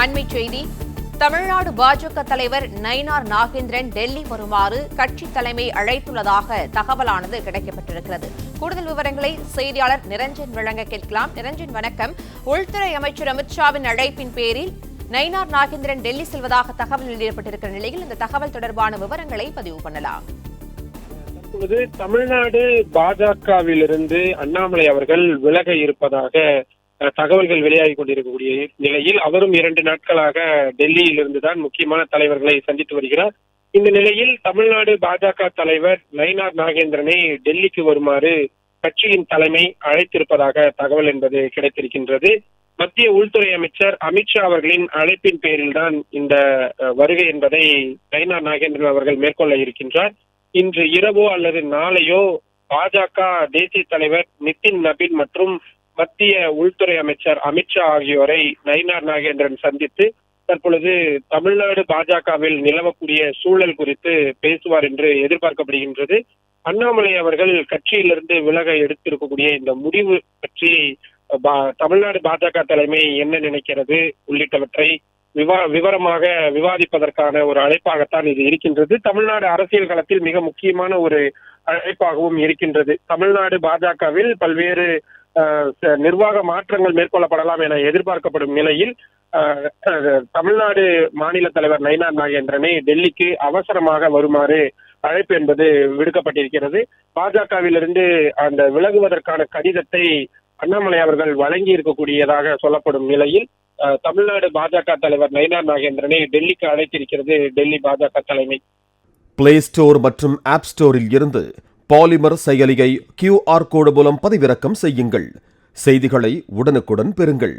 அண்மைச் செய்தி. தமிழ்நாடு பாஜக தலைவர் நயினார் நாகேந்திரன் டெல்லி வருமாறு கட்சி தலைமை அழைத்துள்ளதாக தகவலானது கிடைக்கப்பட்டிருக்கிறது. கூடுதல் விவரங்களை செய்தியாளர் நிரஞ்சன் வழங்க கேட்கலாம். நிரஞ்சன், வணக்கம். உள்துறை அமைச்சர் அமித்ஷாவின் அழைப்பின் பேரில் நயினார் நாகேந்திரன் டெல்லி செல்வதாக தகவல் வெளியிடப்பட்டிருக்கிற நிலையில் இந்த தகவல் தொடர்பான விவரங்களை பதிவு பண்ணலாம். தற்பொழுது தமிழ்நாடு பாஜகவிலிருந்து அண்ணாமலை அவர்கள் விலக இருப்பதாக தகவல்கள் வெளியாகி கொண்டிருக்கக்கூடிய நிலையில் அவரும் 2 நாட்களாக டெல்லியில் இருந்துதான் முக்கியமான தலைவர்களை சந்தித்து வருகிறார். இந்த நிலையில் தமிழ்நாடு பாஜக தலைவர் நயினார் நாகேந்திரனை டெல்லிக்கு வருமாறு கட்சியின் தலைமை அழைத்திருப்பதாக தகவல் என்பது கிடைத்திருக்கின்றது. மத்திய உள்துறை அமைச்சர் அமித்ஷா அவர்களின் அழைப்பின் பேரில் தான் இந்த வருகை என்பதை நயினார் நாகேந்திரன் அவர்கள் மேற்கொள்ள இருக்கின்றார். இன்று இரவோ அல்லது நாளையோ பாஜக தேசிய தலைவர் நிதின் நபீன் மற்றும் மத்திய உள்துறை அமைச்சர் அமித்ஷா ஆகியோரை நயினார் நாகேந்திரன் சந்தித்து தற்பொழுது தமிழ்நாடு பாஜகவில் நிலவக்கூடிய சூழல் குறித்து பேசுவார் என்று எதிர்பார்க்கப்படுகின்றது. அண்ணாமலை அவர்கள் கட்சியிலிருந்து விலக எடுத்திருக்கக்கூடிய இந்த முடிவு பற்றி தமிழ்நாடு பாஜக தலைமை என்ன நினைக்கிறது உள்ளிட்டவற்றை விவரமாக விவாதிப்பதற்கான ஒரு அழைப்பாகத்தான் இது இருக்கின்றது. தமிழ்நாடு அரசியல் களத்தில் மிக முக்கியமான ஒரு அழைப்பாகவும் இருக்கின்றது. தமிழ்நாடு பாஜகவில் பல்வேறு நிர்வாக மாற்றங்கள் மேற்கொள்ளப்படலாம் என எதிர்பார்க்கப்படும் நிலையில் தமிழ்நாடு மாநில தலைவர் நயினார் நாகேந்திரனை டெல்லிக்கு அவசரமாக வருமாறு அழைப்பு என்பது விடுக்கப்பட்டிருக்கிறது. பாஜகவிலிருந்து அந்த விலகுவதற்கான கடிதத்தை அண்ணாமலை அவர்கள் வழங்கி இருக்கக்கூடியதாக சொல்லப்படும் நிலையில் தமிழ்நாடு பாஜக தலைவர் நயினார் நாகேந்திரனை டெல்லிக்கு அழைத்திருக்கிறது டெல்லி பாஜக தலைமை. பிளே ஸ்டோர் மற்றும் ஆப் ஸ்டோரில் இருந்து பாலிமர் செயலியை QR கோடு மூலம் பதிவிறக்கம் செய்யுங்கள். செய்திகளை உடனுக்குடன் பெறுங்கள்.